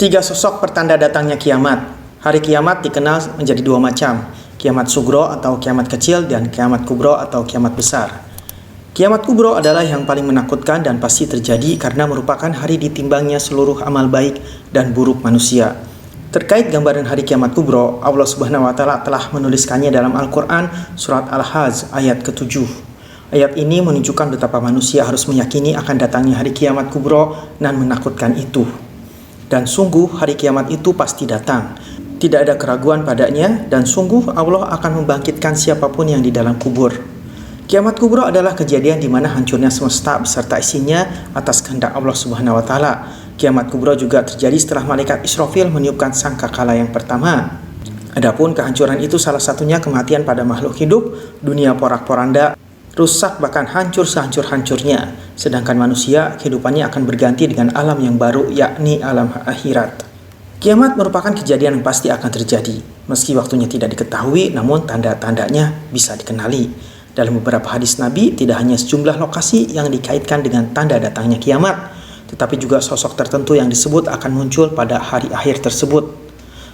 Tiga sosok pertanda datangnya kiamat. Hari kiamat dikenal menjadi dua macam, kiamat sugro atau kiamat kecil dan kiamat kubro atau kiamat besar. Kiamat kubro adalah yang paling menakutkan dan pasti terjadi karena merupakan hari ditimbangnya seluruh amal baik dan buruk manusia. Terkait gambaran hari kiamat kubro, Allah Subhanahu wa taala telah menuliskannya dalam Al-Qur'an surat Al-Hajj ayat ke-7. Ayat ini menunjukkan betapa manusia harus meyakini akan datangnya hari kiamat kubro dan menakutkan itu. Dan sungguh hari kiamat itu pasti datang. Tidak ada keraguan padanya dan sungguh Allah akan membangkitkan siapapun yang di dalam kubur. Kiamat kubro adalah kejadian di mana hancurnya semesta beserta isinya atas kehendak Allah Subhanahu wa taala. Kiamat kubro juga terjadi setelah malaikat Israfil meniupkan sangkakala yang pertama. Adapun kehancuran itu salah satunya kematian pada makhluk hidup, dunia porak-poranda, rusak bahkan hancur sehancur-hancurnya. Sedangkan manusia kehidupannya akan berganti dengan alam yang baru, yakni alam akhirat. Kiamat merupakan kejadian yang pasti akan terjadi. Meski waktunya tidak diketahui, namun tanda-tandanya bisa dikenali. Dalam beberapa hadis Nabi, tidak hanya sejumlah lokasi yang dikaitkan dengan tanda datangnya kiamat, tetapi juga sosok tertentu yang disebut akan muncul pada hari akhir tersebut.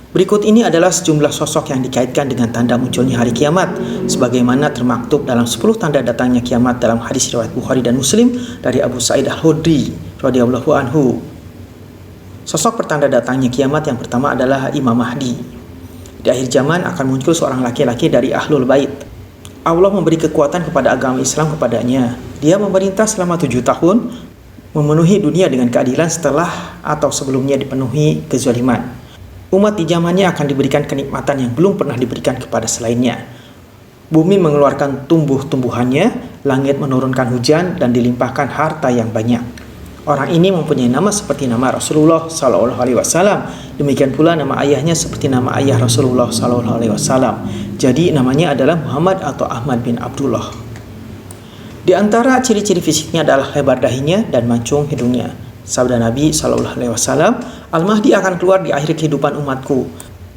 Berikut ini adalah sejumlah sosok yang dikaitkan dengan tanda munculnya hari kiamat, sebagaimana termaktub dalam 10 tanda datangnya kiamat dalam hadis riwayat Bukhari dan Muslim dari Abu Sa'id Al-Khudri radhiyallahu anhu. Sosok pertanda datangnya kiamat yang pertama adalah Imam Mahdi. Di akhir zaman akan muncul seorang laki-laki dari Ahlul Bait. Allah memberi kekuatan kepada agama Islam kepadanya. Dia memerintah selama 7 tahun, memenuhi dunia dengan keadilan setelah atau sebelumnya dipenuhi kezaliman. Umat di zamannya akan diberikan kenikmatan yang belum pernah diberikan kepada selainnya. Bumi mengeluarkan tumbuh-tumbuhannya, langit menurunkan hujan, dan dilimpahkan harta yang banyak. Orang ini mempunyai nama seperti nama Rasulullah SAW. Demikian pula nama ayahnya seperti nama ayah Rasulullah SAW. Jadi namanya adalah Muhammad atau Ahmad bin Abdullah. Di antara ciri-ciri fisiknya adalah lebar dahinya dan mancung hidungnya. Sabda Nabi SAW, Al-Mahdi akan keluar di akhir kehidupan umatku.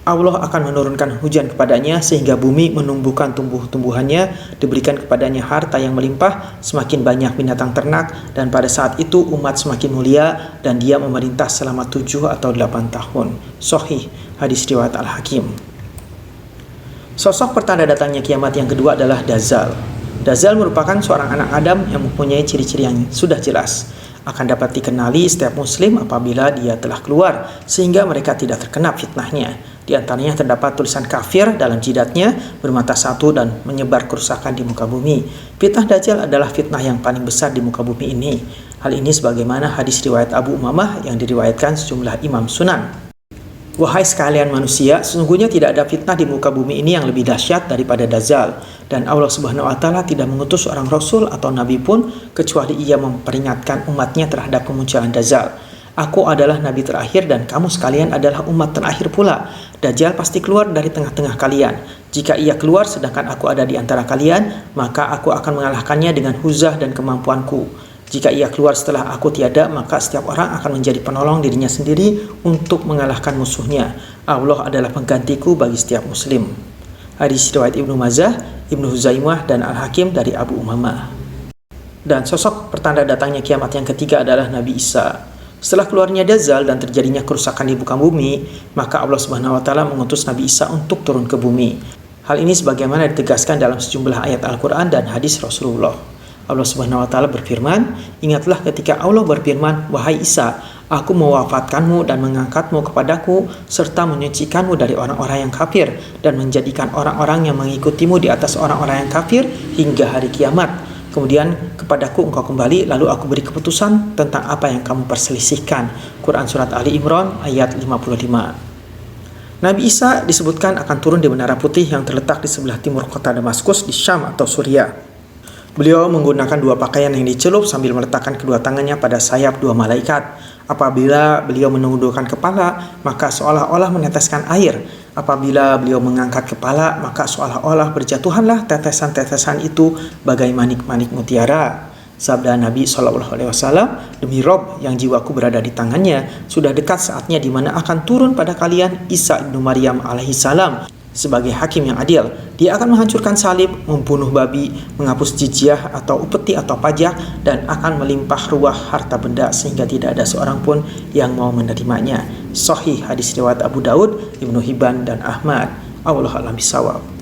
Allah akan menurunkan hujan kepadanya sehingga bumi menumbuhkan tumbuh-tumbuhannya, diberikan kepadanya harta yang melimpah, semakin banyak binatang ternak, dan pada saat itu umat semakin mulia dan dia memerintah selama 7 atau 8 tahun. Sahih, hadis riwayat Al-Hakim. Sosok pertanda datangnya kiamat yang kedua adalah Dajjal. Dajjal merupakan seorang anak Adam yang mempunyai ciri-ciri yang sudah jelas. Akan dapat dikenali setiap muslim apabila dia telah keluar, sehingga mereka tidak terkena fitnahnya. Di antaranya terdapat tulisan kafir dalam jidatnya, bermata satu, dan menyebar kerusakan di muka bumi. Fitnah Dajjal adalah fitnah yang paling besar di muka bumi ini. Hal ini sebagaimana hadis riwayat Abu Umamah yang diriwayatkan sejumlah imam sunan. Wahai sekalian manusia, sesungguhnya tidak ada fitnah di muka bumi ini yang lebih dahsyat daripada Dajjal. Dan Allah Subhanahu wa taala tidak mengutus seorang rasul atau nabi pun kecuali ia memperingatkan umatnya terhadap kemunculan Dajjal. Aku adalah nabi terakhir dan kamu sekalian adalah umat terakhir pula. Dajjal pasti keluar dari tengah-tengah kalian. Jika ia keluar sedangkan aku ada di antara kalian, maka aku akan mengalahkannya dengan huzah dan kemampuanku. Jika ia keluar setelah aku tiada, maka setiap orang akan menjadi penolong dirinya sendiri untuk mengalahkan musuhnya. Allah adalah penggantiku bagi setiap muslim. Hadis riwayat Ibnu Majah, Ibnu Huzaimah, dan Al-Hakim dari Abu Umamah. Dan sosok pertanda datangnya kiamat yang ketiga adalah Nabi Isa. Setelah keluarnya Dajjal dan terjadinya kerusakan di muka bumi, maka Allah Subhanahu wa taala mengutus Nabi Isa untuk turun ke bumi. Hal ini sebagaimana ditegaskan dalam sejumlah ayat Al-Qur'an dan hadis Rasulullah. Allah Subhanahu wa taala berfirman, "Ingatlah ketika Allah berfirman, wahai Isa, aku mewafatkanmu dan mengangkatmu kepadaku serta menyucikanmu dari orang-orang yang kafir dan menjadikan orang-orang yang mengikutimu di atas orang-orang yang kafir hingga hari kiamat. Kemudian kepadaku engkau kembali, lalu aku beri keputusan tentang apa yang kamu perselisihkan." Quran surat Ali Imran ayat 55. Nabi Isa disebutkan akan turun di Menara Putih yang terletak di sebelah timur kota Damaskus di Syam atau Suriah. Beliau menggunakan 2 pakaian yang dicelup sambil meletakkan kedua tangannya pada sayap 2 malaikat. Apabila beliau menundukkan kepala, maka seolah-olah meneteskan air. Apabila beliau mengangkat kepala, maka seolah-olah berjatuhanlah tetesan-tetesan itu bagai manik-manik mutiara. Sabda Nabi SAW, demi Rob yang jiwaku berada di tangannya, sudah dekat saatnya di mana akan turun pada kalian Isa ibnu Maryam alaihissalam. sebagai hakim yang adil. Dia akan menghancurkan salib, membunuh babi, menghapus jizyah atau upeti atau pajak, dan akan melimpah ruah harta benda sehingga tidak ada seorang pun yang mau menerimanya. Sahih hadis riwayat Abu Daud, Ibnu Hibban, dan Ahmad. Wallahu a'lam bishawab.